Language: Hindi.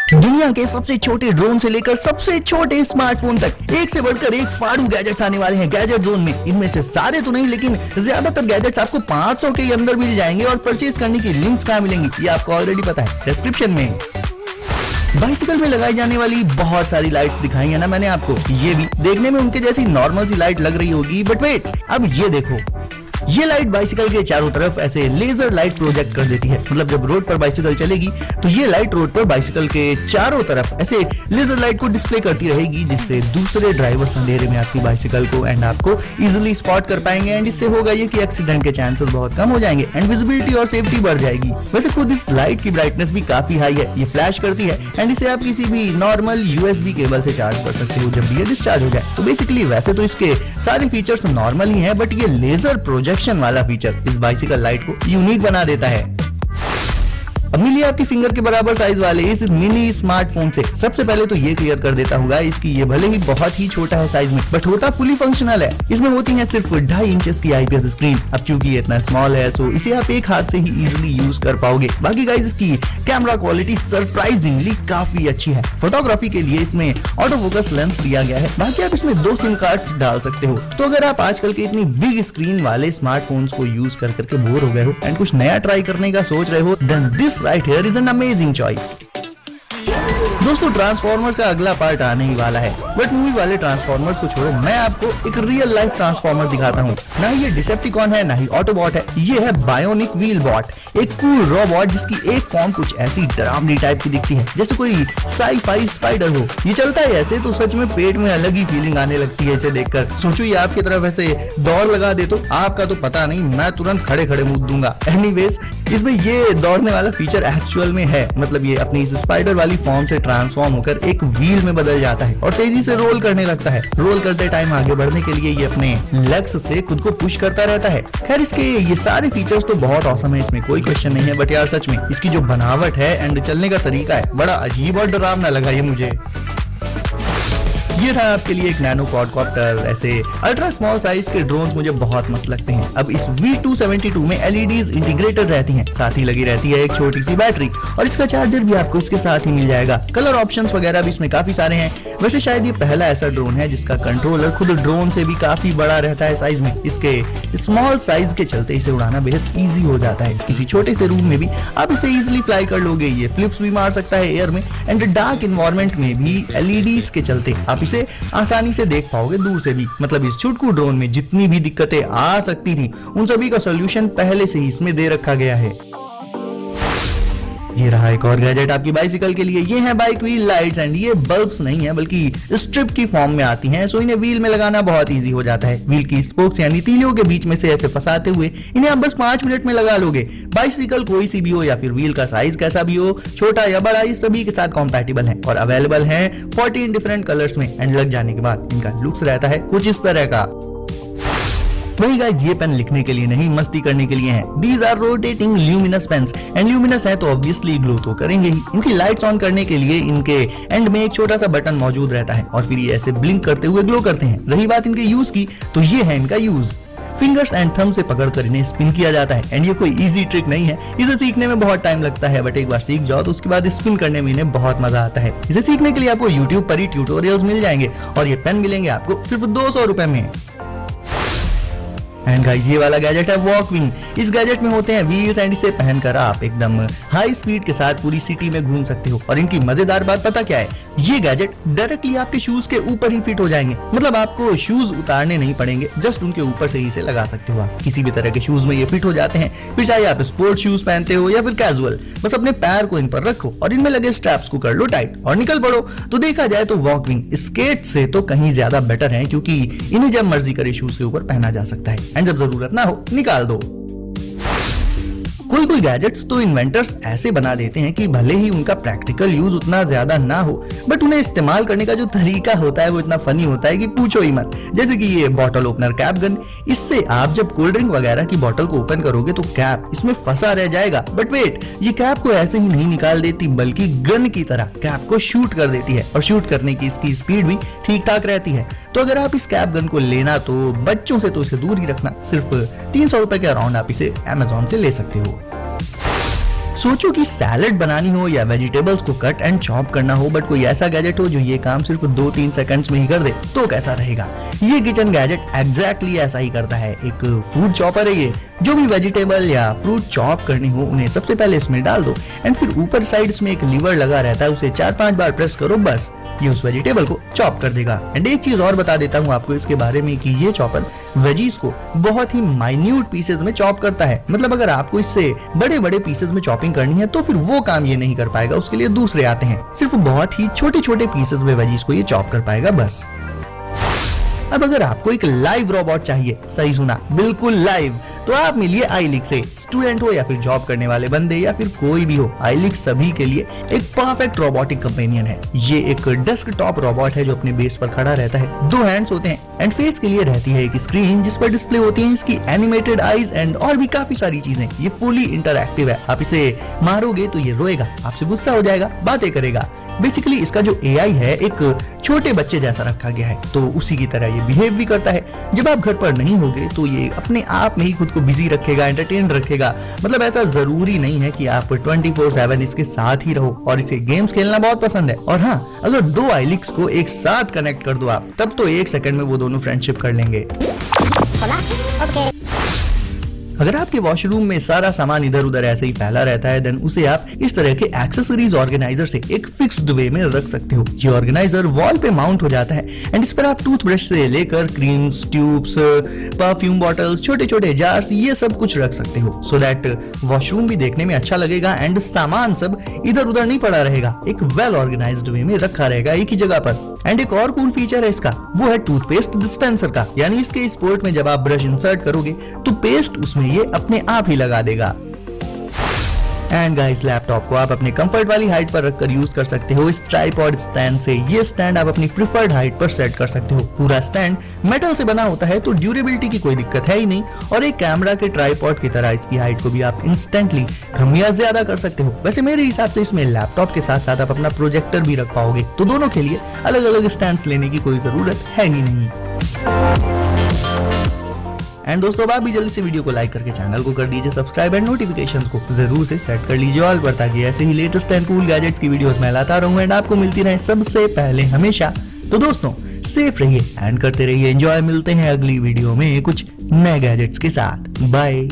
दुनिया के सबसे छोटे ड्रोन से लेकर सबसे छोटे स्मार्टफोन तक एक से बढ़कर एक फाड़ू गैजेट्स आने वाले हैं गैजेट जोन में। इनमें से सारे तो नहीं, लेकिन ज्यादातर गैजेट्स आपको 500 के अंदर मिल जाएंगे और परचेज करने की लिंक्स कहाँ मिलेंगी ये आपको ऑलरेडी पता है, डिस्क्रिप्शन में। बाइसिकल में लगाई जाने वाली बहुत सारी लाइट्स दिखाई है ना मैंने आपको, ये भी देखने में उनके जैसी नॉर्मल सी लाइट लग रही होगी, बट वेट, अब ये देखो, ये लाइट बाइसिकल के चारों तरफ ऐसे लेजर लाइट प्रोजेक्ट कर देती है। मतलब जब रोड पर बाइसिकल चलेगी तो ये लाइट रोड पर बाइसिकल के चारों तरफ ऐसे लेजर लाइट को डिस्प्ले करती रहेगी, जिससे दूसरे ड्राइवर्स अंधेरे में आपकी बाइसिकल को एंड आपको इजीली स्पॉट कर पाएंगे। एंड इससे होगा ये कि एक्सीडेंट के चांसेस बहुत कम हो जाएंगे एंड विजिबिलिटी और सेफ्टी बढ़ जाएगी। वैसे खुद इस लाइट की ब्राइटनेस भी काफी हाई है, ये फ्लैश करती है एंड इसे आप किसी भी नॉर्मल यूएसबी केबल से चार्ज कर सकते हो जब भी ये डिस्चार्ज हो जाए। तो बेसिकली वैसे तो इसके सारे फीचर्स नॉर्मल ही है, बट ये लेजर प्रोजेक्शन वाला फीचर इस बाइसिकल लाइट को यूनिक बना देता है। अब मिलिए आपकी फिंगर के बराबर साइज वाले इस मिनी स्मार्टफोन से। सबसे पहले तो ये क्लियर कर देता होगा इसकी ये भले ही बहुत ही छोटा है साइज में, बट होता फुली फंक्शनल है। इसमें होती है सिर्फ 2.5 इंचेस की आईपीएस स्क्रीन। अब क्योंकि ये इतना स्मॉल है सो इसे आप एक हाथ से ही इजीली यूज कर पाओगे। बाकी गाइस इसकी कैमरा क्वालिटी सरप्राइजिंगली काफी अच्छी है। फोटोग्राफी के लिए इसमें ऑटो फोकस लेंस दिया गया है। बाकी आप इसमें 2 सिम कार्ड्स डाल सकते हो। तो अगर आप आजकल के इतनी बिग स्क्रीन वाले स्मार्टफोन्स को यूज कर करके बोर हो गए हो एंड कुछ नया ट्राई करने का सोच रहे हो, then this right here is an amazing choice। दोस्तों ट्रांसफॉर्मर्स का अगला पार्ट आने ही वाला है, बट मूवी वाले ट्रांसफॉर्मर्स को छोड़ो, मैं आपको एक रियल लाइफ ट्रांसफॉर्मर दिखाता हूँ। ना ही ये डिसेप्टिकॉन है ना ही ऑटोबॉट है, ये है बायोनिक व्हील बॉट, एक कूल रोबोट जिसकी एक फॉर्म कुछ ऐसी डरावनी टाइप की दिखती है जैसे कोई साई-फाई स्पाइडर हो। ये चलता है ऐसे तो सच में पेट में अलग ही फीलिंग आने लगती है इसे देखकर। सोचो ये आपकी तरफ ऐसे दौड़ लगा दे तो आपका तो पता नहीं, मैं तुरंत खड़े खड़े मुड़ दूंगा। एनीवेज इसमें ये दौड़ने वाला फीचर एक्चुअल में है, मतलब ये अपनी इस स्पाइडर वाली फॉर्म से ट्रांसफॉर्म होकर एक व्हील में बदल जाता है और तेजी से रोल करने लगता है। रोल करते टाइम आगे बढ़ने के लिए ये अपने लेग्स से खुद को पुश करता रहता है। खैर इसके ये सारे फीचर्स तो बहुत ऑसम है, इसमें कोई क्वेश्चन नहीं है, बट यार सच में इसकी जो बनावट है एंड चलने का तरीका है बड़ा अजीब और डरावना लगा ये मुझे। ये रहा आपके लिए एक नैनो क्वाडकॉप्टर। ऐसे अल्ट्रा स्मॉल साइज के ड्रोन्स मुझे बहुत मस्त लगते हैं। अब इस V272 में LEDs इंटीग्रेटेड रहती हैं, साथ ही लगी रहती है एक छोटी सी बैटरी और इसका चार्जर भी आपको इसके साथ ही मिल जाएगा। कलर ऑप्शंस वगैरह भी इसमें काफी सारे हैं। वैसे शायद ये पहला ऐसा ड्रोन है जिसका कंट्रोलर खुद ड्रोन से भी काफी बड़ा रहता है साइज में। इसके स्मॉल साइज के चलते इसे उड़ाना बेहद ईजी हो जाता है। किसी छोटे से रूम में भी आप इसे इजिली फ्लाई कर लोगे। ये फ्लिप्स भी मार सकता है एयर में एंड डार्क इन्वायरमेंट में भी LEDs के चलते आप इसे आसानी से देख पाओगे दूर से भी। मतलब इस छुटकू ड्रोन में जितनी भी दिक्कतें आ सकती थी उन सभी का सॉल्यूशन पहले से ही इसमें दे रखा गया है। ये रहा एक और गैजेट आपकी बाइसिकल के लिए। ये है बाइक व्हील लाइट्स एंड ये बल्ब्स नहीं है बल्कि स्ट्रिप की फॉर्म में आती हैं, सो इन्हें व्हील में लगाना बहुत इजी हो जाता है। व्हील की स्पोक्स यानी तीलियों के बीच में से ऐसे फंसाते हुए इन्हें आप बस 5 मिनट में लगा लोगे। बाइसिकल कोई सी भी हो या फिर व्हील का साइज कैसा भी हो, छोटा या बड़ा, ये सभी के साथ कॉम्पैटिबल है और अवेलेबल है 14 डिफरेंट कलर्स में। एंड लग जाने के बाद इनका लुक्स रहता है कुछ इस तरह का। वही गाइस ये पेन लिखने के लिए नहीं, मस्ती करने के लिए हैं। These are rotating luminous pens and luminous है तो ऑब्वियसली ग्लो तो करेंगे ही। इनकी लाइट्स ऑन करने के लिए इनके एंड में एक छोटा सा बटन मौजूद रहता है और फिर ये ऐसे ब्लिंक करते हुए ग्लो करते हैं। रही बात इनके यूज की तो ये है इनका यूज। फिंगर्स एंड थंब से पकड़कर इन्हें स्पिन किया जाता है एंड ये कोई इजी ट्रिक नहीं है। इसे सीखने में बहुत टाइम लगता है, बट एक बार सीख जाओ तो उसके बाद स्पिन करने में इन्हें बहुत मजा आता है। इसे सीखने के लिए आपको YouTube पर ही ट्यूटोरियल्स मिल जाएंगे और ये पेन मिलेंगे आपको सिर्फ 200 रुपए में। एंड गाइस ये वाला गैजेट है वॉकविंग। इस गैजेट में होते हैं व्हील्स एंड इसे पहनकर आप एकदम हाई स्पीड के साथ पूरी सिटी में घूम सकते हो। और इनकी मजेदार बात पता क्या है, ये गैजेट डायरेक्टली आपके शूज के ऊपर ही फिट हो जाएंगे। मतलब आपको शूज उतारने नहीं पड़ेंगे, जस्ट उनके ऊपर से ही इसे लगा सकते हो। आप किसी भी तरह के शूज में ये फिट हो जाते हैं, फिर चाहे आप स्पोर्ट शूज पहनते हो या फिर कैजुअल, बस अपने पैर को इन पर रखो और इनमें लगे स्ट्रैप्स को कर लो टाइट और निकल पड़ो। तो देखा जाए तो वॉकविंग स्केट से तो कहीं ज्यादा बेटर है, क्योंकि इन्हें जब मर्जी करे शूज के ऊपर पहना जा सकता है एंड जब जरूरत ना हो निकाल दो। कोई गैजेट्स तो इन्वेंटर्स ऐसे बना देते हैं कि भले ही उनका प्रैक्टिकल यूज उतना ज्यादा ना हो, बट उन्हें इस्तेमाल करने का जो तरीका होता है वो इतना फनी होता है कि पूछो ही मत। जैसे कि ये बॉटल ओपनर कैप गन, इससे आप जब कोल्ड ड्रिंक वगैरह की बॉटल को ओपन करोगे तो कैप इसमें फंसा रह जाएगा, बट वेट, ये कैप को ऐसे ही नहीं निकाल देती बल्कि गन की तरह कैप को शूट कर देती है और शूट करने की इसकी स्पीड भी ठीक ठाक रहती है। तो अगर आप इस कैप गन को लेना तो बच्चों से तो इसे दूर ही रखना। सिर्फ 300 रुपए के अराउंड आप इसे Amazon से ले सकते हो। सोचो कि सैलेड बनानी हो या वेजिटेबल्स को कट एंड चॉप करना हो, बट कोई ऐसा गैजेट हो जो ये काम सिर्फ 2-3 सेकंड्स में ही कर दे, तो कैसा रहेगा। ये किचन गैजेट एग्जैक्टली ऐसा ही करता है। एक फूड चॉपर है ये। जो भी वेजिटेबल या फ्रूट चॉप करनी हो उन्हें सबसे पहले इसमें डाल दो एंड फिर ऊपर साइड्स में एक लीवर लगा रहता है, उसे 4-5 बार प्रेस करो, बस ये उस वेजिटेबल को चॉप कर देगा। एंड एक चीज और बता देता हूँ आपको इसके बारे में कि ये चॉपर वेजीज को बहुत ही माइन्यूट पीसेज में चॉप करता है। मतलब अगर आपको इससे बड़े बड़े पीसेज में चॉपिंग करनी है तो फिर वो काम ये नहीं कर पाएगा, उसके लिए दूसरे आते हैं। सिर्फ बहुत ही छोटे छोटे पीसेज में वेजीज को ये चॉप कर पाएगा बस। अब अगर आपको एक लाइव रोबोट चाहिए, सही सुना, बिल्कुल लाइव, तो आप मिलिए आईलिक्स से। स्टूडेंट हो या फिर जॉब करने वाले बंदे या फिर कोई भी हो, आईलिक्स सभी के लिए एक परफेक्ट रोबोटिक कंपेनियन है। ये एक डेस्कटॉप रोबोट है जो अपने बेस पर खड़ा रहता है। 2 हैंड्स होते हैं एंड फेस के लिए रहती है एक स्क्रीन जिस पर डिस्प्ले होती है इसकी एनिमेटेड आईज एंड और भी काफी सारी चीजें। ये फुली इंटरएक्टिव है। आप इसे मारोगे तो ये रोएगा, आपसे गुस्सा हो जाएगा, बातें करेगा। बेसिकली इसका जो एआई है एक छोटे बच्चे जैसा रखा गया है, तो उसी की तरह ये बिहेव भी करता है। जब आप घर पर नहीं होगे तो ये अपने आप में ही खुद को बिजी रखेगा, एंटरटेन रखेगा। मतलब ऐसा जरूरी नहीं है कि आप 24/7 इसके साथ ही रहो, और इसे गेम्स खेलना बहुत पसंद है। और हाँ, अगर 2 आईलिक्स को एक साथ कनेक्ट कर दो आप, तब तो 1 सेकंड में वो दोनों फ्रेंडशिप कर लेंगे। अगर आपके वॉशरूम में सारा सामान इधर उधर ऐसे ही फैला रहता है, देन उसे आप इस तरह के एक्सेसरीज ऑर्गेनाइजर से एक फिक्स्ड वे में रख सकते हो। ये ऑर्गेनाइजर वॉल पे माउंट हो जाता है एंड इस पर आप टूथब्रश से लेकर क्रीम्स, ट्यूब्स, परफ्यूम बॉटल्स, छोटे छोटे जार्स, ये सब कुछ रख सकते हो, सो दैट वॉशरूम भी देखने में अच्छा लगेगा एंड सामान सब इधर उधर नहीं पड़ा रहेगा, एक वेल ऑर्गेनाइज्ड वे में रखा रहेगा एक ही जगह पर। एंड एक और कूल फीचर है इसका, वो है टूथपेस्ट डिस्पेंसर का। यानी इसके इस पोर्ट में जब आप ब्रश इंसर्ट करोगे तो पेस्ट उसमें ये अपने आप ही लगा देगा। एंड गाइस, लैपटॉप को आप अपने कंफर्ट वाली हाइट पर रखकर यूज कर सकते हो इस ट्राइपॉड स्टैंड से। ये स्टैंड आप अपनी प्रिफर्ड हाइट पर सेट कर सकते हो। पूरा स्टैंड मेटल से बना होता है तो ड्यूरेबिलिटी की कोई दिक्कत है ही नहीं, और एक कैमरा के ट्राइपॉड की तरह इसकी हाइट को भी आप इंस्टेंटली कम या ज्यादा कर सकते हो। वैसे मेरे हिसाब से इसमें लैपटॉप के साथ साथ आप अपना प्रोजेक्टर भी रख पाओगे, तो दोनों के लिए अलग अलग स्टैंड लेने की कोई जरूरत है ही नहीं। एंड दोस्तों, आप भी जल्दी से वीडियो को लाइक करके चैनल को कर दीजिए सब्सक्राइब एंड नोटिफिकेशंस को जरूर से सेट कर लीजिए ऑल पर, ताकि ऐसे ही लेटेस्ट एंड कूल गैजेट्स की वीडियोस मैं लाता रहूं एंड आपको मिलती रहे सबसे पहले हमेशा। तो दोस्तों, सेफ रहिए एंड करते रहिए एंजॉय। मिलते हैं अगली वीडियो में कुछ नए गैजेट्स के साथ। बाय।